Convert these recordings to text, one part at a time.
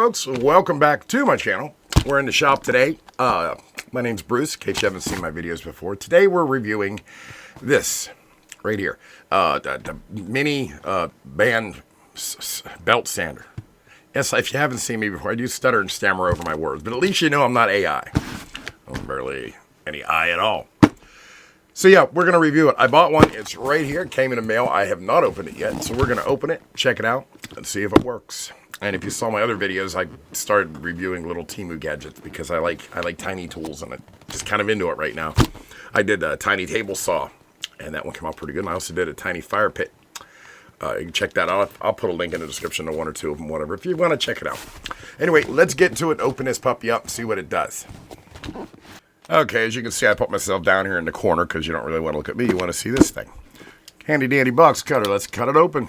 folks, welcome back to my channel. We're in the shop today. My name's Bruce, in case you haven't seen my videos before. Today we're reviewing this right here, the mini band belt sander. Yes, if you haven't seen me before, I do stutter and stammer over my words, but at least you know I'm not AI. I'm barely any I at all. So yeah, we're going to review it. I bought one. It's right here. It came in the mail. I have not opened it yet, so we're going to open it, check it out, and see if it works. And if you saw my other videos, I started reviewing little Temu gadgets because I like tiny tools, and I'm just kind of into it right now. I did a tiny table saw, and that one came out pretty good. And I also did a tiny fire pit. You can check that out. I'll put a link in the description to one or two of them, whatever, if you want to check it out. Anyway, let's get to it. Open this puppy up and see what it does. Okay, as you can see, I put myself down here in the corner because you don't really want to look at me. You want to see this thing. Handy dandy box cutter. Let's cut it open.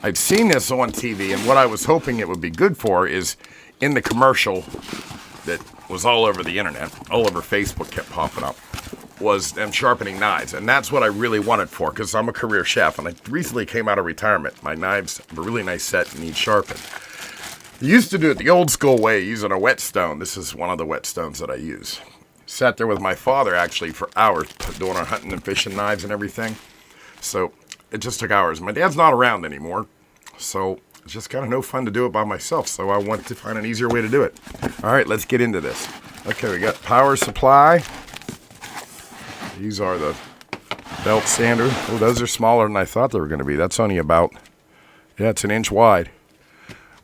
I'd seen this on TV, and what I was hoping it would be good for is in the commercial that was all over the internet, all over Facebook kept popping up, was them sharpening knives. And that's what I really wanted for, because I'm a career chef, and I recently came out of retirement. My knives have a really nice set and need sharpened. I used to do it the old school way, using a whetstone. This is one of the whetstones that I use. Sat there with my father, actually, for hours, doing our hunting and fishing knives and everything. So it just took hours. My dad's not around anymore, so it's just kind of no fun to do it by myself, so I wanted to find an easier way to do it. All right, let's get into this. Okay, we got power supply. These are the belt sander. Oh, those are smaller than I thought they were going to be. That's only about, yeah, it's 1 inch wide.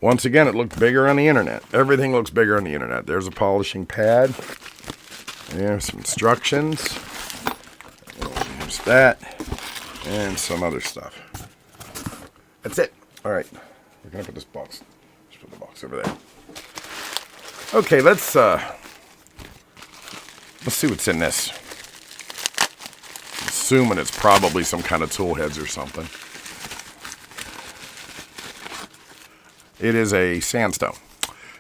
Once again, it looked bigger on the internet. Everything looks bigger on the internet. There's a polishing pad. There's some instructions. There's that. And some other stuff. That's it. All right. We're going to put this box. Let's put the box over there. Okay, let's see what's in this. I'm assuming it's probably some kind of tool heads or something. It is a sandstone.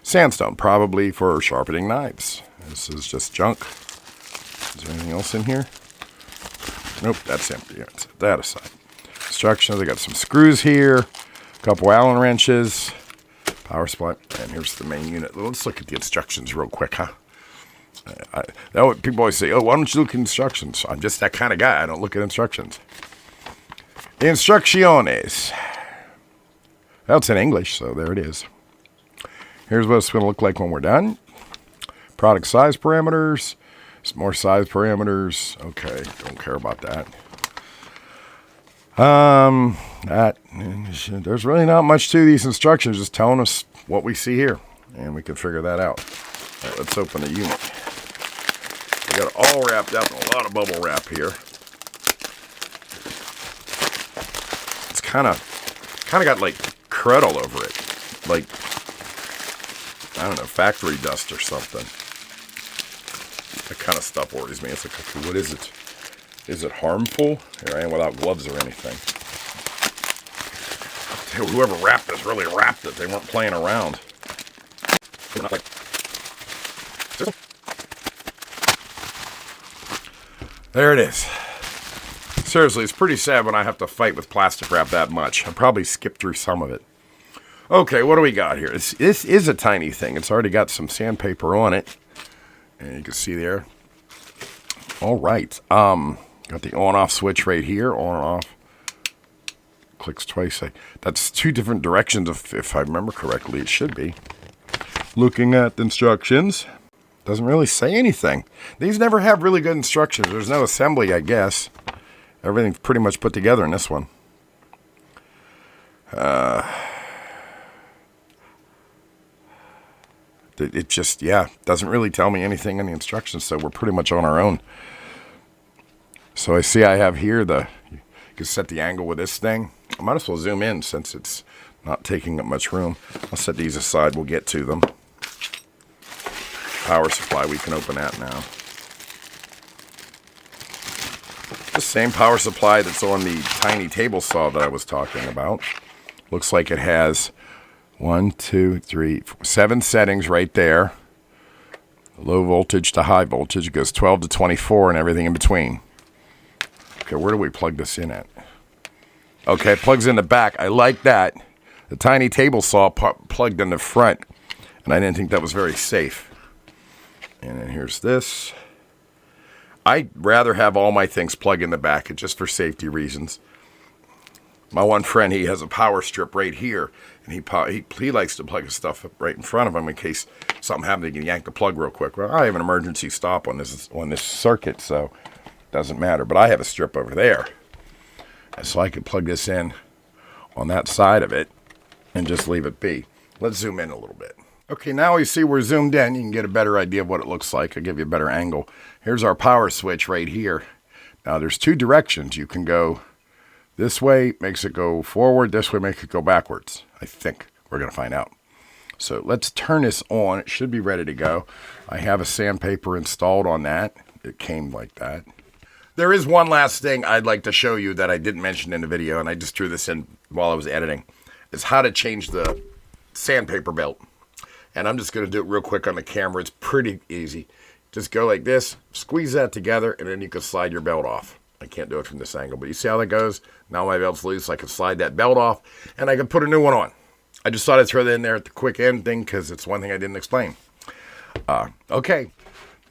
Sandstone, probably for sharpening knives. This is just junk. Is there anything else in here? Nope, that's empty. Let's set that aside. Instructions, I got some screws here, a couple Allen wrenches, power supply, and here's the main unit. Let's look at the instructions real quick, huh? People always say, oh, why don't you look at instructions? I'm just that kind of guy. I don't look at instructions. Instrucciones. Well, it's in English, so there it is. Here's what it's going to look like when we're done. Product size parameters. Some more size parameters. Okay, don't care about that. There's really not much to these instructions, just telling us what we see here, and we can figure that out. All right, let's open the unit. We got it all wrapped up in a lot of bubble wrap here. It's kind of got like crud all over it, like, I don't know, factory dust or something. That kind of stuff worries me. It's like, okay, what is it? Is it harmful? Here I am without gloves or anything. Whoever wrapped this really wrapped it. They weren't playing around. There it is. Seriously, it's pretty sad when I have to fight with plastic wrap that much. I'll probably skip through some of it. Okay, what do we got here? This is a tiny thing. It's already got some sandpaper on it. And you can see there. All right. Got the on-off switch right here. On-off. Clicks twice. That's two different directions, if I remember correctly. It should be. Looking at the instructions. Doesn't really say anything. These never have really good instructions. There's no assembly, I guess. Everything's pretty much put together in this one. It just, yeah, doesn't really tell me anything in the instructions, so we're pretty much on our own. So I see I have here you can set the angle with this thing. I might as well zoom in since it's not taking up much room. I'll set these aside. We'll get to them. Power supply, we can open that now. The same power supply that's on the tiny table saw that I was talking about. Looks like it has 1, 2, 3, 4, 7 settings right there. Low voltage to high voltage. It goes 12 to 24 and everything in between. Okay, where do we plug this in at? Okay, it plugs in the back. I like that. the tiny table saw plugged in the front, and I didn't think that was very safe. And then here's this. I'd rather have all my things plugged in the back, just for safety reasons. My one friend, he has a power strip right here, and he likes to plug his stuff up right in front of him in case something happens. He can yank the plug real quick. Well, I have an emergency stop on this circuit, so it doesn't matter. But I have a strip over there, and so I can plug this in on that side of it and just leave it be. Let's zoom in a little bit. Okay, now you see we're zoomed in. You can get a better idea of what it looks like. I'll give you a better angle. Here's our power switch right here. Now, there's two directions. You can go this way, makes it go forward. This way, makes it go backwards. I think we're going to find out. So let's turn this on. It should be ready to go. I have a sandpaper installed on that. It came like that. There is one last thing I'd like to show you that I didn't mention in the video, and I just threw this in while I was editing, is how to change the sandpaper belt. And I'm just going to do it real quick on the camera. It's pretty easy. Just go like this, squeeze that together, and then you can slide your belt off. I can't do it from this angle, but you see how that goes? Now my belt's loose. I can slide that belt off, and I can put a new one on. I just thought I'd throw that in there at the quick end thing because it's one thing I didn't explain. Okay.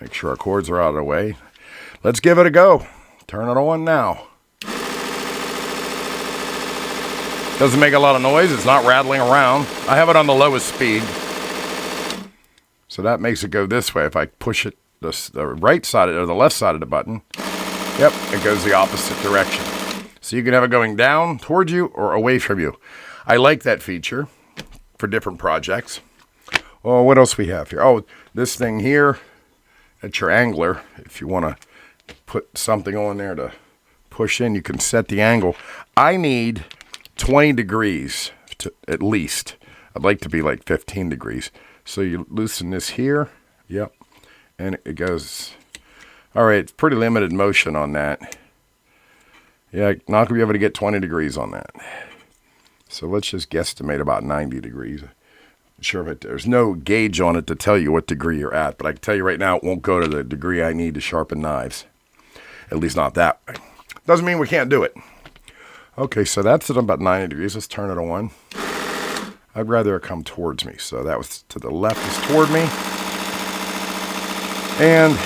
Make sure our cords are out of the way. Let's give it a go. Turn it on now. Doesn't make a lot of noise. It's not rattling around. I have it on the lowest speed. So that makes it go this way. If I push it the right side or the left side of the button, yep, it goes the opposite direction. So you can have it going down towards you or away from you. I like that feature for different projects. Oh, what else we have here? Oh, this thing here, that's your angler. If you want to put something on there to push in, you can set the angle. I need 20 degrees at least. I'd like to be like 15 degrees. So you loosen this here. Yep. And it goes. All right. It's pretty limited motion on that. Yeah, not going to be able to get 20 degrees on that. So let's just guesstimate about 90 degrees. Sure, there's no gauge on it to tell you what degree you're at. But I can tell you right now, it won't go to the degree I need to sharpen knives. At least not that way. Doesn't mean we can't do it. Okay, so that's at about 90 degrees. Let's turn it on. I'd rather it come towards me. So that was to the left is toward me. And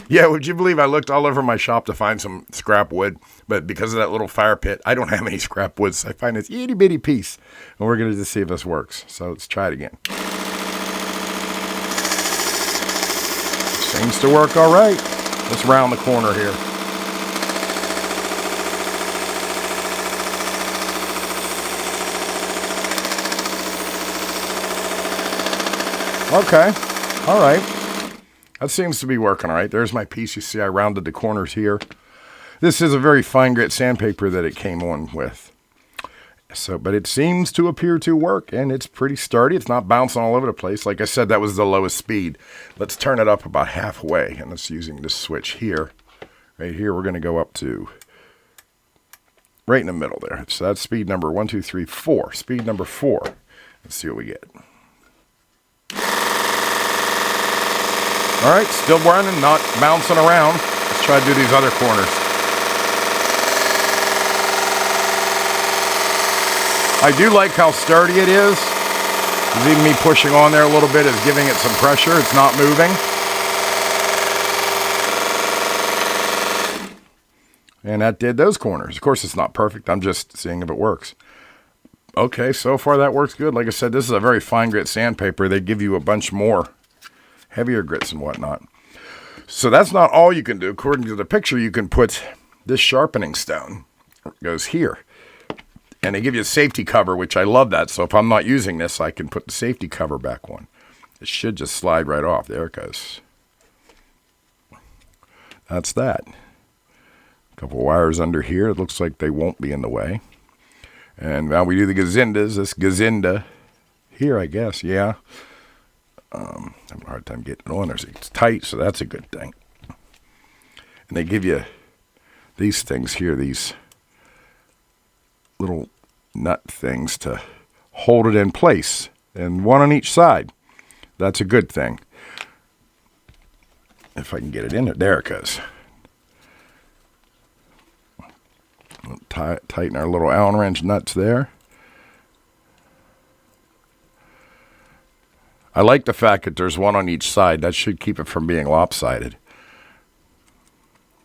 yeah, would you believe I looked all over my shop to find some scrap wood, but because of that little fire pit, I don't have any scrap wood. So I find this itty bitty piece, and we're going to just see if this works. So let's try it again. Seems to work all right. Let's round the corner here. Okay, all right. That seems to be working all right. There's my piece. You see I rounded the corners here. This is a very fine grit sandpaper that it came on with. So, but it seems to appear to work, and it's pretty sturdy. It's not bouncing all over the place. Like I said, that was the lowest speed. Let's turn it up about halfway, and that's using this switch here. Right here, we're going to go up to right in the middle there. So that's speed number 1, 2, 3, 4. Speed number 4. Let's see what we get. All right, still running, not bouncing around. Let's try to do these other corners. I do like how sturdy it is. Even me pushing on there a little bit is giving it some pressure. It's not moving. And that did those corners. Of course, it's not perfect. I'm just seeing if it works. Okay, so far that works good. Like I said, this is a very fine grit sandpaper. They give you a bunch more heavier grits and whatnot. So that's not all you can do. According to the picture, you can put this sharpening stone. It goes here. And they give you a safety cover, which I love that. So if I'm not using this, I can put the safety cover back on. It should just slide right off. There it goes. That's that. A couple wires under here. It looks like they won't be in the way. And now we do the gazindas. This gazinda here, I guess. Yeah. I'm having a hard time getting it on there. It's tight, so that's a good thing. And they give you these things here, these little nut things to hold it in place, and one on each side. That's a good thing. If I can get it in there. There it goes. Tighten our little Allen wrench nuts there. I like the fact that there's one on each side. That should keep it from being lopsided.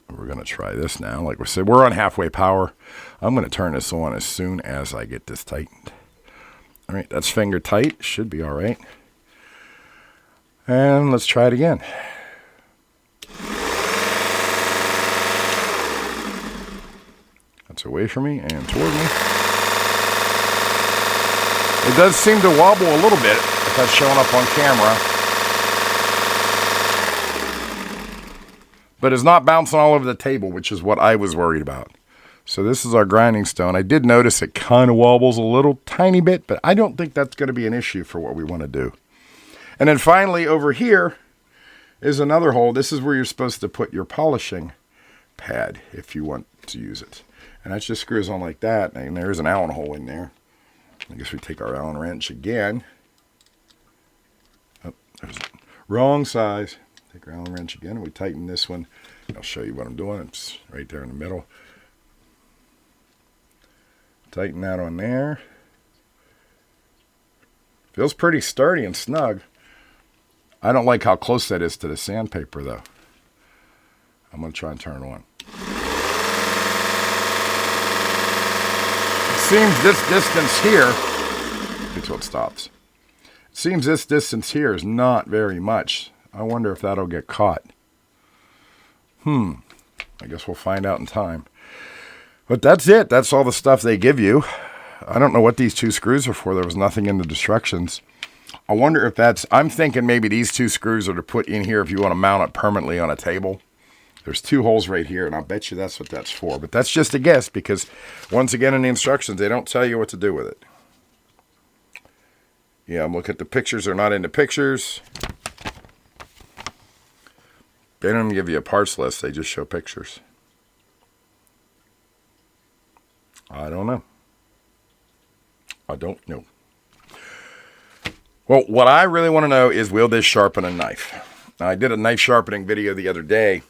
We're going to try this now. Like we said, we're on halfway power. I'm going to turn this on as soon as I get this tightened. All right, that's finger tight. Should be all right. And let's try it again. That's away from me and toward me. It does seem to wobble a little bit if that's showing up on camera. But it's not bouncing all over the table, which is what I was worried about. So this is our grinding stone. I did notice it kind of wobbles a little tiny bit, but I don't think that's going to be an issue for what we want to do. And then finally over here is another hole. This is where you're supposed to put your polishing pad if you want to use it. And that just screws on like that. And there's an Allen hole in there. I guess we take our Allen wrench again. Oh, there's wrong size. Take our Allen wrench again, and we tighten this one. I'll show you what I'm doing. It's right there in the middle. Tighten that on there. Feels pretty sturdy and snug. I don't like how close that is to the sandpaper, though. I'm going to try and turn it on. It seems this distance here, until it stops. It seems this distance here is not very much. I wonder if that'll get caught. I guess we'll find out in time. But that's it. That's all the stuff they give you. I don't know what these two screws are for. There was nothing in the instructions. I wonder if that's... I'm thinking maybe these two screws are to put in here if you want to mount it permanently on a table. There's two holes right here, and I'll bet you that's what that's for. But that's just a guess because, once again, in the instructions, they don't tell you what to do with it. Yeah, I'm looking at the pictures. They're not in the pictures. They don't even give you a parts list. They just show pictures. I don't know. I don't know. Well, what I really want to know is, will this sharpen a knife? Now, I did a knife sharpening video the other day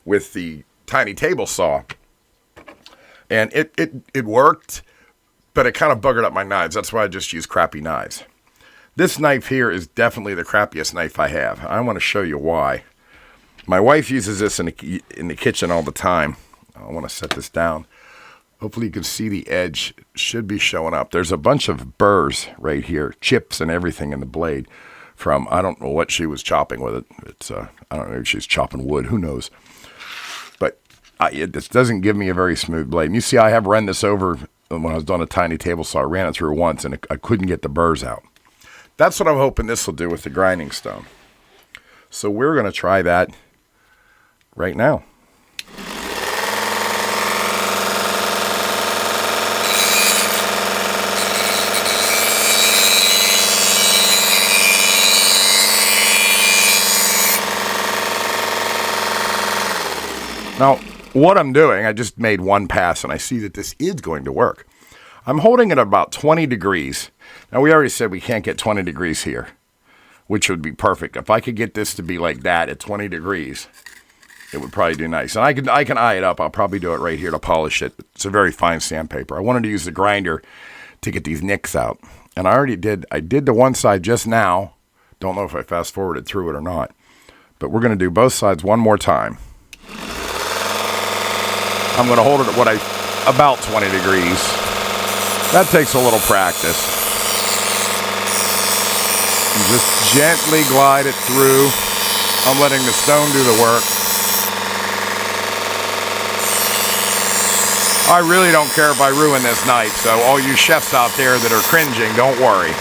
with the tiny table saw. And it worked, but it kind of buggered up my knives. That's why I just use crappy knives. This knife here is definitely the crappiest knife I have. I want to show you why. My wife uses this in the kitchen all the time. I want to set this down. Hopefully you can see the edge. Should be showing up. There's a bunch of burrs right here, chips and everything in the blade from, I don't know what she was chopping with it. It's I don't know if she's chopping wood. Who knows? But this doesn't give me a very smooth blade. And you see I have run this over when I was doing a tiny table saw. I ran it through once and I couldn't get the burrs out. That's what I'm hoping this will do with the grinding stone. So we're going to try that right now. Now, what I'm doing, I just made one pass and I see that this is going to work. I'm holding it at about 20 degrees. Now, we already said we can't get 20 degrees here, which would be perfect. If I could get this to be like that at 20 degrees, it would probably do nice. And I can eye it up. I'll probably do it right here to polish it. It's a very fine sandpaper. I wanted to use the grinder to get these nicks out. And I already did. I did the one side just now. Don't know if I fast forwarded through it or not. But we're going to do both sides one more time. I'm going to hold it at about 20 degrees. That takes a little practice. You just gently glide it through. I'm letting the stone do the work. I really don't care if I ruin this knife, so all you chefs out there that are cringing, don't worry.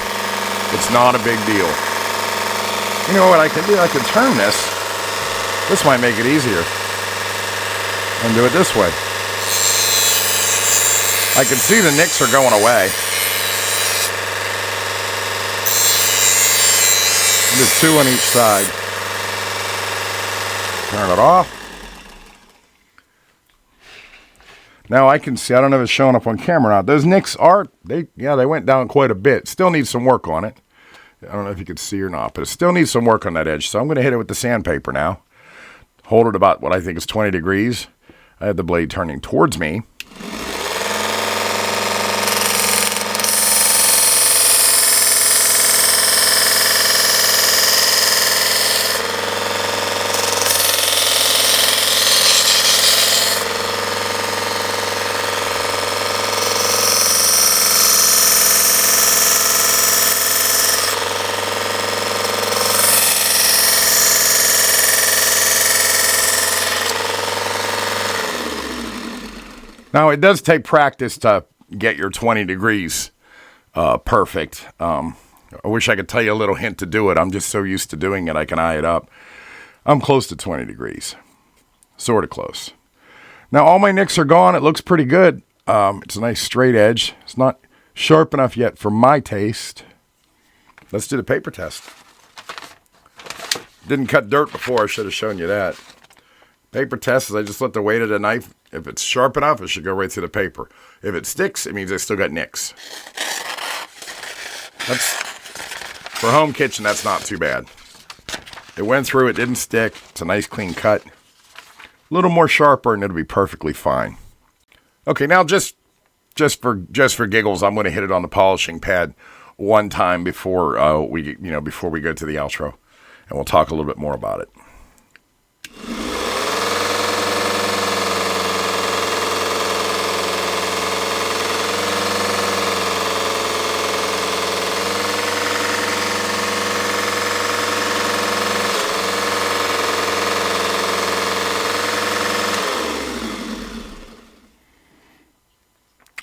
It's not a big deal. You know what I can do? I can turn this. This might make it easier. And do it this way. I can see the nicks are going away. There's two on each side. Turn it off. Now I can see, I don't know if it's showing up on camera or not. Those nicks they went down quite a bit. Still needs some work on it. I don't know if you can see or not, but it still needs some work on that edge. So I'm going to hit it with the sandpaper now. Hold it about what I think is 20 degrees. I have the blade turning towards me. Now, it does take practice to get your 20 degrees perfect. I wish I could tell you a little hint to do it. I'm just so used to doing it, I can eye it up. I'm close to 20 degrees. Sort of close. Now, all my nicks are gone. It looks pretty good. It's a nice straight edge. It's not sharp enough yet for my taste. Let's do the paper test. Didn't cut dirt before. I should have shown you that. Paper test is I just let the weight of the knife, if it's sharp enough, it should go right through the paper. If it sticks, it means I still got nicks. For home kitchen, that's not too bad. It went through, it didn't stick. It's a nice clean cut. A little more sharper and it'll be perfectly fine. Okay, now just for giggles, I'm going to hit it on the polishing pad one time before we go to the outro, and we'll talk a little bit more about it.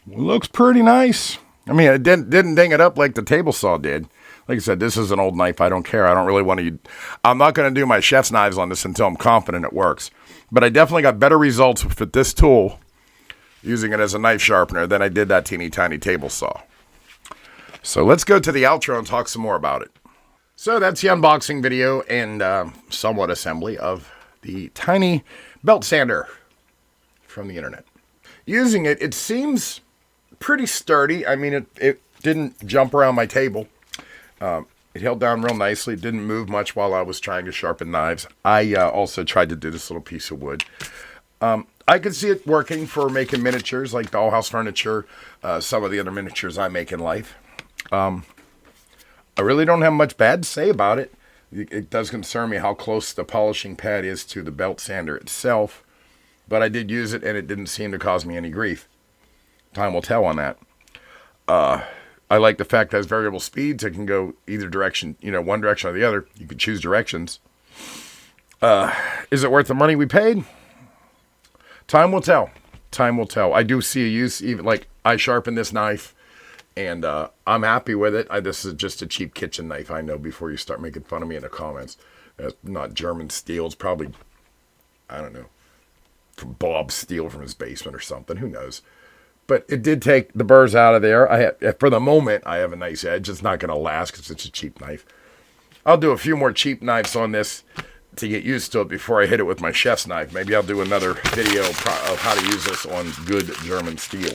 Looks pretty nice. I mean, it didn't ding it up like the table saw did. Like I said, this is an old knife. I don't care. I don't really want to. I'm not going to do my chef's knives on this until I'm confident it works. But I definitely got better results with this tool, using it as a knife sharpener, than I did that teeny tiny table saw. So let's go to the outro and talk some more about it. So that's the unboxing video and somewhat assembly of the tiny belt sander from the internet. Using it, it seems pretty sturdy. I mean, it didn't jump around my table. It held down real nicely. It didn't move much while I was trying to sharpen knives. I also tried to do this little piece of wood. I could see it working for making miniatures like dollhouse furniture, some of the other miniatures I make in life. I really don't have much bad to say about it. It does concern me how close the polishing pad is to the belt sander itself, but I did use it and it didn't seem to cause me any grief. Time will tell on that. I like the fact that it has variable speeds. It can go either direction, one direction or the other. You can choose directions. Is it worth the money we paid? Time will tell. Time will tell. I do see a use, even like I sharpen this knife, and I'm happy with it. This is just a cheap kitchen knife, I know, before you start making fun of me in the comments. It's not German steel. It's probably, I don't know, from Bob Steele from his basement or something. Who knows? But it did take the burrs out of there. For the moment, I have a nice edge. It's not going to last because it's a cheap knife. I'll do a few more cheap knives on this to get used to it before I hit it with my chef's knife. Maybe I'll do another video of how to use this on good German steel.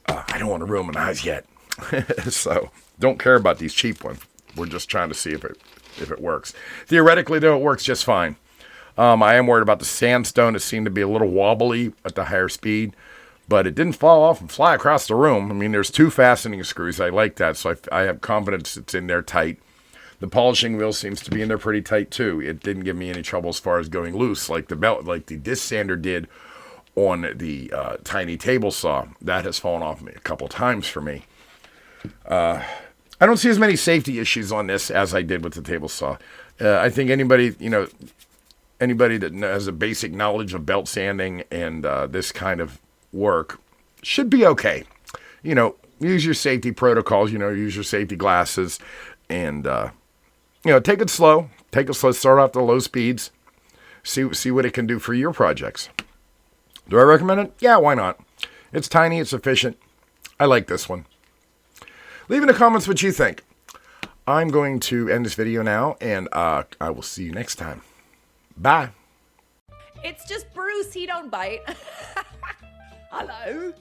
I don't want to ruin my knives yet. So don't care about these cheap ones. We're just trying to see if it works. Theoretically, though, it works just fine. I am worried about the sandstone. It seemed to be a little wobbly at the higher speed. But it didn't fall off and fly across the room. I mean, there's 2 fastening screws. I like that, so I have confidence it's in there tight. The polishing wheel seems to be in there pretty tight, too. It didn't give me any trouble as far as going loose, like the disc sander did on the tiny table saw. That has fallen off me a couple times for me. I don't see as many safety issues on this as I did with the table saw. I think anybody that has a basic knowledge of belt sanding and this kind of work should be okay. Use your safety protocols, use your safety glasses, and take it slow. Start off the low speeds. See what it can do for your projects. Do I recommend it? Yeah, why not? It's tiny, it's efficient. I like this one. Leave in the comments what you think. I'm going to end this video now, and I will see you next time. Bye. It's just Bruce, he don't bite. Hello.